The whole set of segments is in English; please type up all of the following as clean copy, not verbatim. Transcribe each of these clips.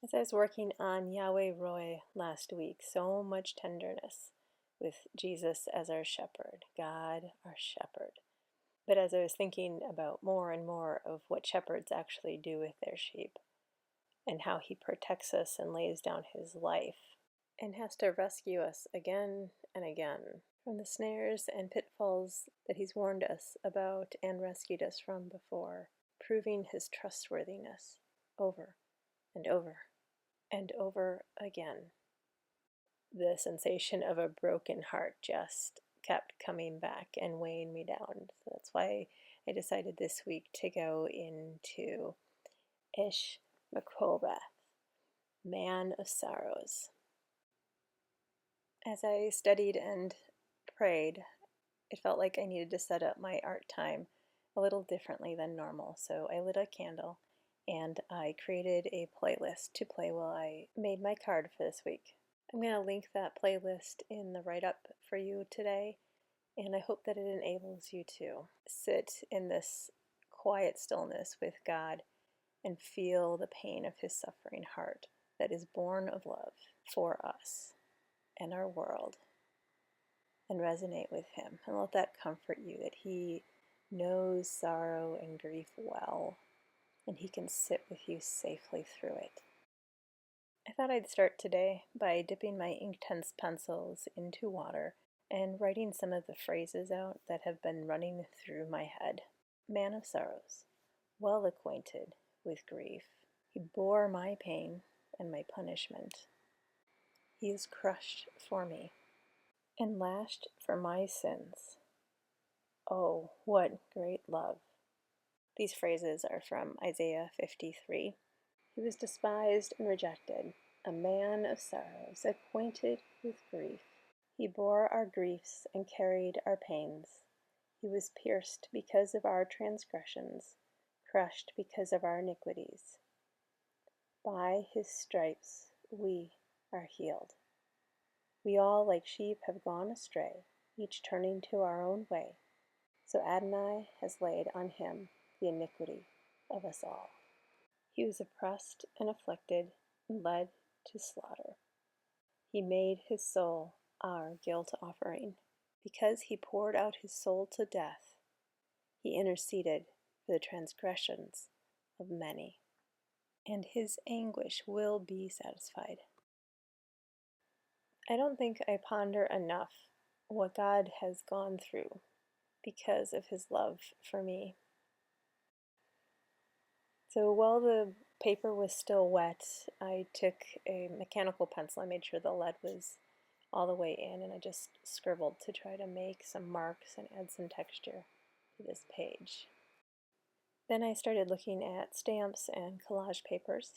As I was working on Yahweh Roy last week, so much tenderness with Jesus as our shepherd, God our shepherd. But as I was thinking about more and more of what shepherds actually do with their sheep, and how he protects us and lays down his life, and has to rescue us again and again from the snares and pitfalls that he's warned us about and rescued us from before, proving his trustworthiness over and over and over again. The sensation of a broken heart just kept coming back and weighing me down. So that's why I decided this week to go into Makoboth, Man of Sorrows. As I studied and prayed, it felt like I needed to set up my art time a little differently than normal. So I lit a candle and I created a playlist to play while I made my card for this week. I'm going to link that playlist in the write-up for you today, and I hope that it enables you to sit in this quiet stillness with God and feel the pain of his suffering heart that is born of love for us and our world, and resonate with him, and let that comfort you that he knows sorrow and grief well, and he can sit with you safely through it. I thought I'd start today by dipping my Inktense pencils into water and writing some of the phrases out that have been running through my head. Man of sorrows, well acquainted with grief, he bore my pain and my punishment. He is crushed for me and lashed for my sins. Oh, what great love. These phrases are from Isaiah 53. He was despised and rejected, a man of sorrows, acquainted with grief. He bore our griefs and carried our pains. He was pierced because of our transgressions, crushed because of our iniquities. By his stripes we are healed. We all, like sheep, have gone astray, each turning to our own way. So Adonai has laid on him the iniquity of us all. He was oppressed and afflicted and led to slaughter. He made his soul our guilt offering. Because he poured out his soul to death, he interceded for the transgressions of many, and his anguish will be satisfied. I don't think I ponder enough what God has gone through because of his love for me. So while the paper was still wet, I took a mechanical pencil. I made sure the lead was all the way in, and I just scribbled to try to make some marks and add some texture to this page. Then I started looking at stamps and collage papers,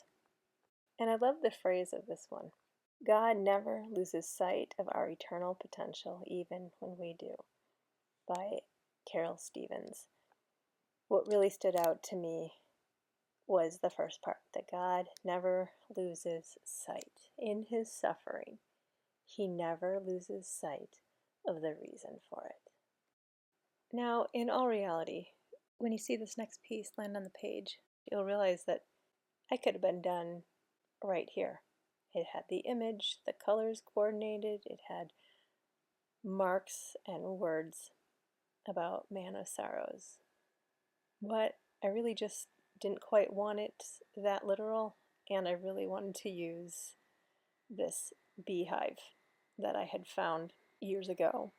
and I love the phrase of this one. God never loses sight of our eternal potential, even when we do, by Carol Stevens. What really stood out to me was the first part, that God never loses sight. In his suffering, he never loses sight of the reason for it. Now, in all reality, when you see this next piece land on the page, you'll realize that I could have been done right here. It had the image, the colors coordinated, it had marks and words about Man of Sorrows. But I really just didn't quite want it that literal, and I really wanted to use this beehive that I had found years ago.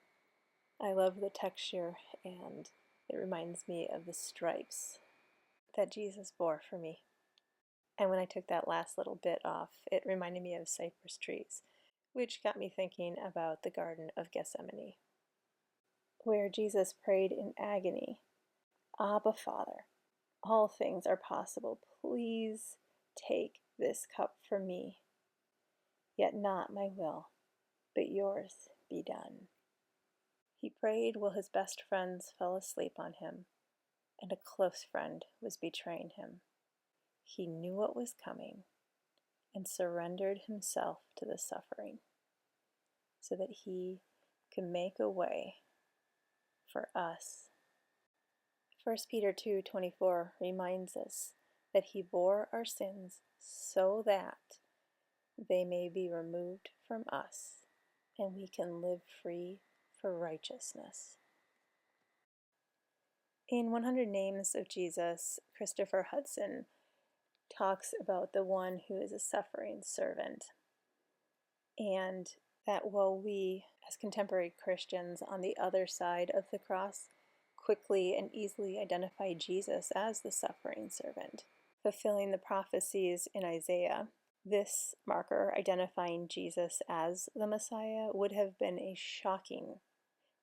I love the texture, and it reminds me of the stripes that Jesus bore for me. And when I took that last little bit off, it reminded me of cypress trees, which got me thinking about the Garden of Gethsemane, where Jesus prayed in agony, Abba, Father, all things are possible. Please take this cup from me. Yet not my will, but yours be done. He prayed while his best friends fell asleep on him, and a close friend was betraying him. He knew what was coming and surrendered himself to the suffering so that he could make a way for us. 1 Peter 2:24 reminds us that he bore our sins so that they may be removed from us and we can live free for righteousness. In 100 Names of Jesus, Christopher Hudson talks about the one who is a suffering servant, and that while we, as contemporary Christians on the other side of the cross, quickly and easily identify Jesus as the suffering servant, fulfilling the prophecies in Isaiah, this marker identifying Jesus as the Messiah would have been a shocking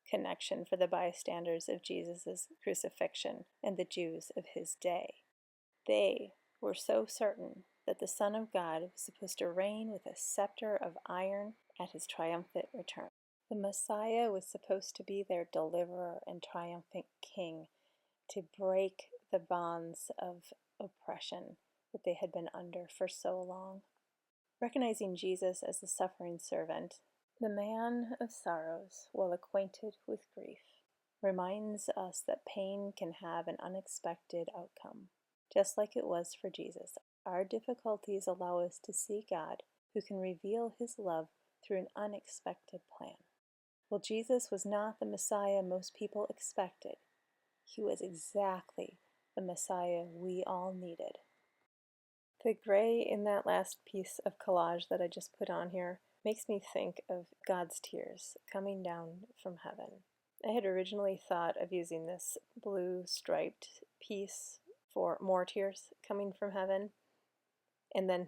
connection for the bystanders of Jesus' crucifixion and the Jews of his day. They were so certain that the Son of God was supposed to reign with a scepter of iron at his triumphant return. The Messiah was supposed to be their deliverer and triumphant king, to break the bonds of oppression that they had been under for so long. Recognizing Jesus as the suffering servant, the man of sorrows, well acquainted with grief, reminds us that pain can have an unexpected outcome. Just like it was for Jesus, our difficulties allow us to see God, who can reveal his love through an unexpected plan. Well, Jesus was not the Messiah most people expected. He was exactly the Messiah we all needed. The gray in that last piece of collage that I just put on here makes me think of God's tears coming down from heaven. I had originally thought of using this blue striped piece for more tears coming from heaven, and then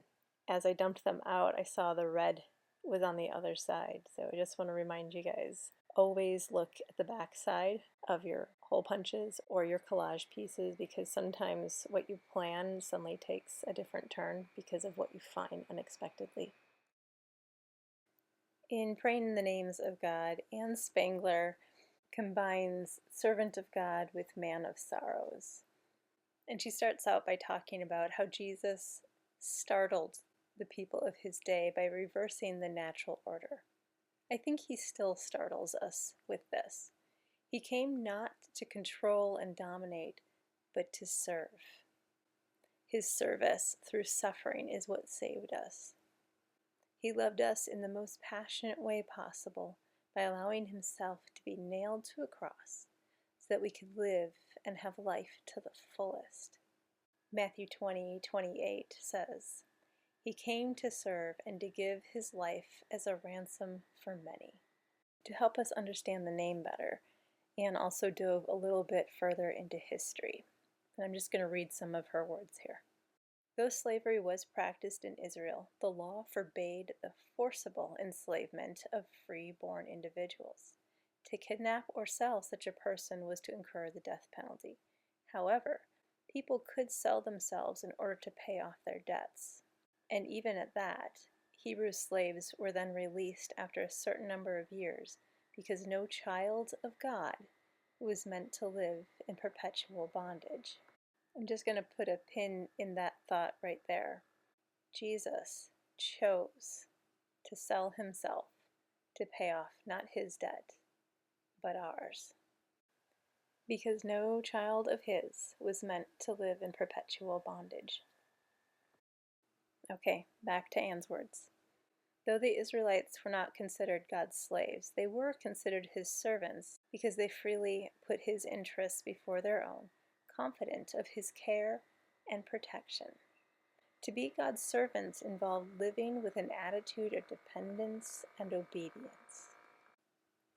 as I dumped them out, I saw the red was on the other side. So I just want to remind you guys, always look at the back side of your hole punches or your collage pieces, because sometimes what you plan suddenly takes a different turn because of what you find unexpectedly. In Praying in the Names of God, Anne Spangler combines Servant of God with Man of Sorrows. And she starts out by talking about how Jesus startled the people of his day by reversing the natural order. I think he still startles us with this. He came not to control and dominate, but to serve. His service through suffering is what saved us. He loved us in the most passionate way possible by allowing himself to be nailed to a cross so that we could live and have life to the fullest. Matthew 20:28 says, "He came to serve and to give his life as a ransom for many." To help us understand the name better, Anne also dove a little bit further into history. And I'm just going to read some of her words here. Though slavery was practiced in Israel, the law forbade the forcible enslavement of free-born individuals. To kidnap or sell such a person was to incur the death penalty. However, people could sell themselves in order to pay off their debts. And even at that, Hebrew slaves were then released after a certain number of years, because no child of God was meant to live in perpetual bondage. I'm just going to put a pin in that thought right there. Jesus chose to sell himself to pay off not his debt, but ours. Because no child of his was meant to live in perpetual bondage. Okay, back to Anne's words. Though the Israelites were not considered God's slaves, they were considered his servants because they freely put his interests before their own, confident of his care and protection. To be God's servants involved living with an attitude of dependence and obedience.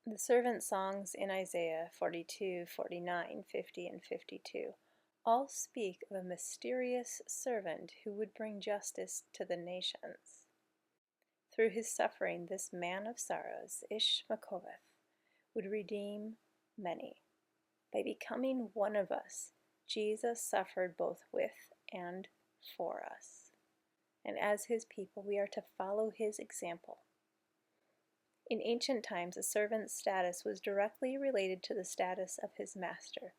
The servant songs in Isaiah 42, 49, 50, and 52 all speak of a mysterious servant who would bring justice to the nations. Through his suffering, this man of sorrows, Makoboth, would redeem many. By becoming one of us, Jesus suffered both with and for us. And as his people, we are to follow his example. In ancient times, a servant's status was directly related to the status of his master.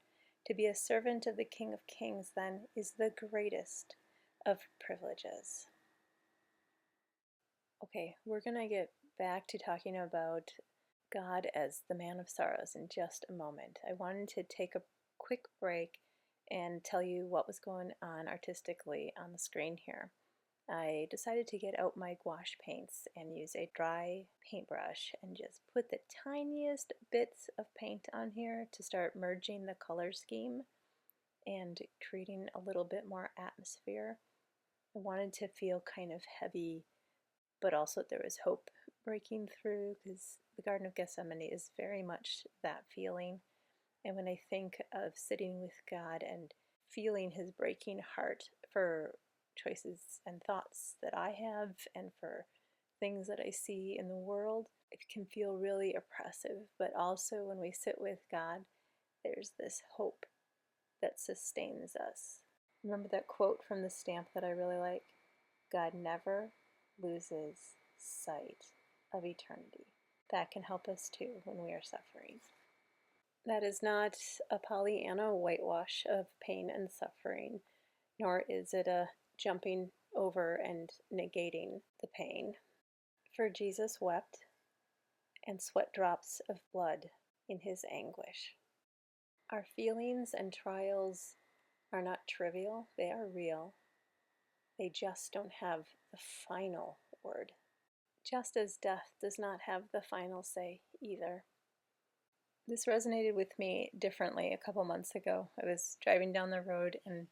To be a servant of the King of Kings, then, is the greatest of privileges. Okay, we're going to get back to talking about God as the Man of Sorrows in just a moment. I wanted to take a quick break and tell you what was going on artistically on the screen here. I decided to get out my gouache paints and use a dry paintbrush and just put the tiniest bits of paint on here to start merging the color scheme and creating a little bit more atmosphere. I wanted to feel kind of heavy, but also there was hope breaking through, because the Garden of Gethsemane is very much that feeling. And when I think of sitting with God and feeling his breaking heart for choices and thoughts that I have and for things that I see in the world, it can feel really oppressive. But also when we sit with God, there's this hope that sustains us. Remember that quote from the stamp that I really like? God never loses sight of eternity. That can help us too when we are suffering. That is not a Pollyanna whitewash of pain and suffering, nor is it a jumping over and negating the pain. For Jesus wept and sweat drops of blood in his anguish. Our feelings and trials are not trivial, they are real. They just don't have the final word. Just as death does not have the final say either. This resonated with me differently a couple months ago. I was driving down the road and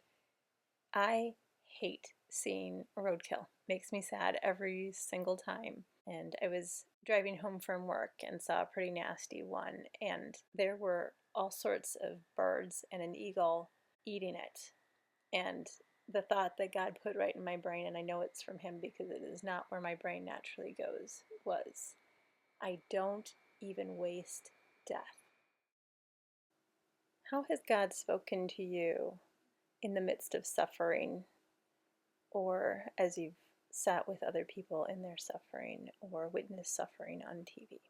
I hate seeing roadkill. Makes me sad every single time. And I was driving home from work and saw a pretty nasty one, and there were all sorts of birds and an eagle eating it. And the thought that God put right in my brain, and I know it's from him because it is not where my brain naturally goes, was, I don't even waste death. How has God spoken to you in the midst of suffering, or as you've sat with other people in their suffering or witnessed suffering on TV?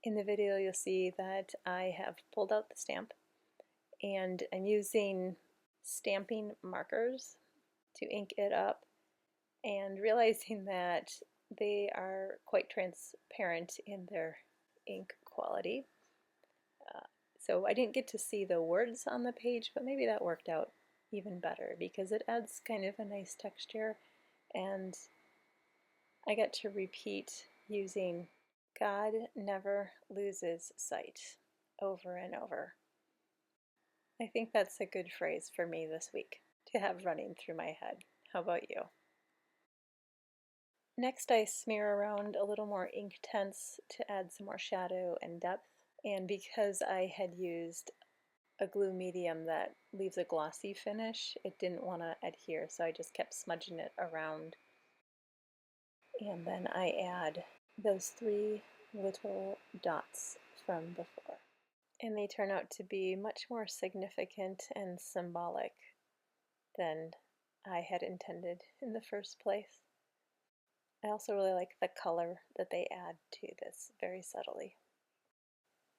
In the video, you'll see that I have pulled out the stamp and I'm using stamping markers to ink it up, and realizing that they are quite transparent in their ink quality. So I didn't get to see the words on the page, but maybe that worked out even better because it adds kind of a nice texture, and I get to repeat using God never loses sight over and over. I think that's a good phrase for me this week to have running through my head. How about you? Next, I smear around a little more Inktense to add some more shadow and depth. And because I had used a glue medium that leaves a glossy finish, it didn't want to adhere, so I just kept smudging it around. And then I add those 3 little dots from before. And they turn out to be much more significant and symbolic than I had intended in the first place. I also really like the color that they add to this very subtly.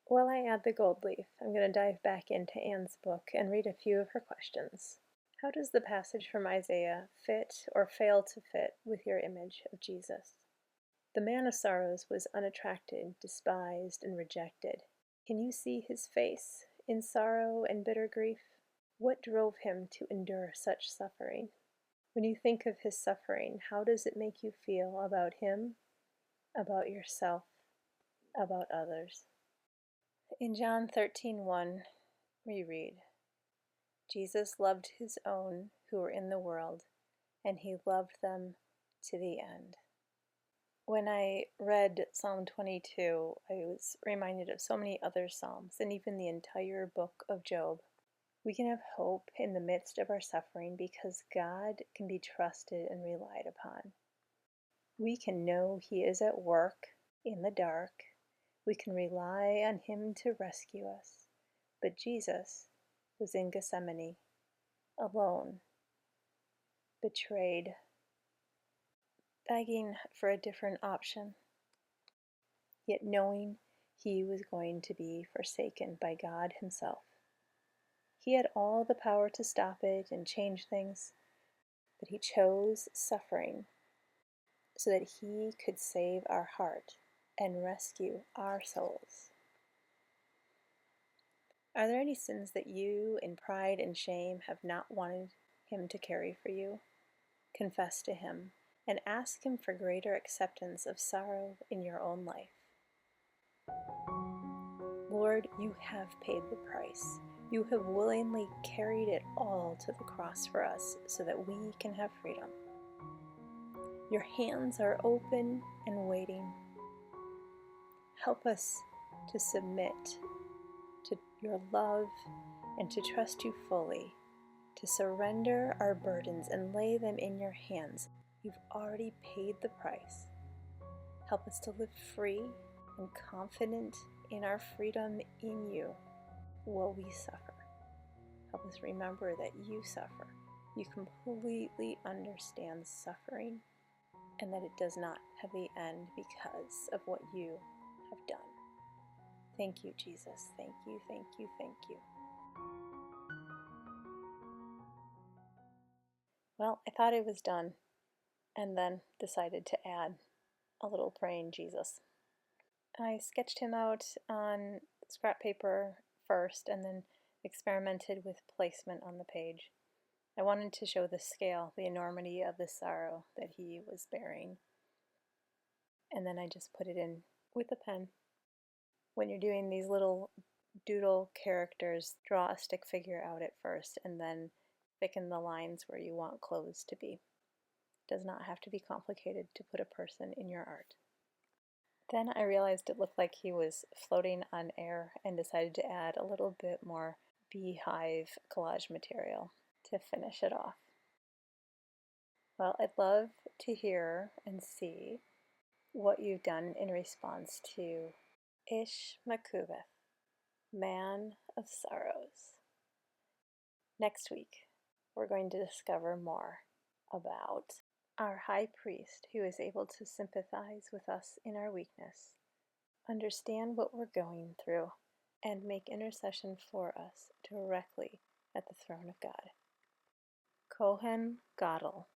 While I add the gold leaf, I'm going to dive back into Anne's book and read a few of her questions. How does the passage from Isaiah fit or fail to fit with your image of Jesus? The man of sorrows was unattracted, despised, and rejected. Can you see his face in sorrow and bitter grief? What drove him to endure such suffering? When you think of his suffering, how does it make you feel about him, about yourself, about others? In John 13:1, we read, Jesus loved his own who were in the world, and he loved them to the end. When I read Psalm 22, I was reminded of so many other Psalms and even the entire book of Job. We can have hope in the midst of our suffering because God can be trusted and relied upon. We can know he is at work in the dark. We can rely on him to rescue us. But Jesus was in Gethsemane, alone, betrayed, begging for a different option, yet knowing he was going to be forsaken by God himself. He had all the power to stop it and change things, but he chose suffering so that he could save our heart and rescue our souls. Are there any sins that you, in pride and shame, have not wanted Him to carry for you? Confess to Him and ask Him for greater acceptance of sorrow in your own life. Lord, you have paid the price. You have willingly carried it all to the cross for us so that we can have freedom. Your hands are open and waiting. Help us to submit to your love and to trust you fully, to surrender our burdens and lay them in your hands. You've already paid the price. Help us to live free and confident in our freedom in you while we suffer. Help us remember that you suffer. You completely understand suffering and that it does not have the end because of what you have done. Thank you, Jesus. Thank you, thank you, thank you. Well, I thought it was done and then decided to add a little praying Jesus. I sketched him out on scrap paper first and then experimented with placement on the page. I wanted to show the scale, the enormity of the sorrow that he was bearing. And then I just put it in with a pen. When you're doing these little doodle characters, draw a stick figure out at first and then thicken the lines where you want clothes to be. It does not have to be complicated to put a person in your art. Then I realized it looked like he was floating on air and decided to add a little bit more beehive collage material to finish it off. Well, I'd love to hear and see what you've done in response to Makoboth, Man of Sorrows. Next week, we're going to discover more about our high priest who is able to sympathize with us in our weakness, understand what we're going through, and make intercession for us directly at the throne of God. Kohen Gadol.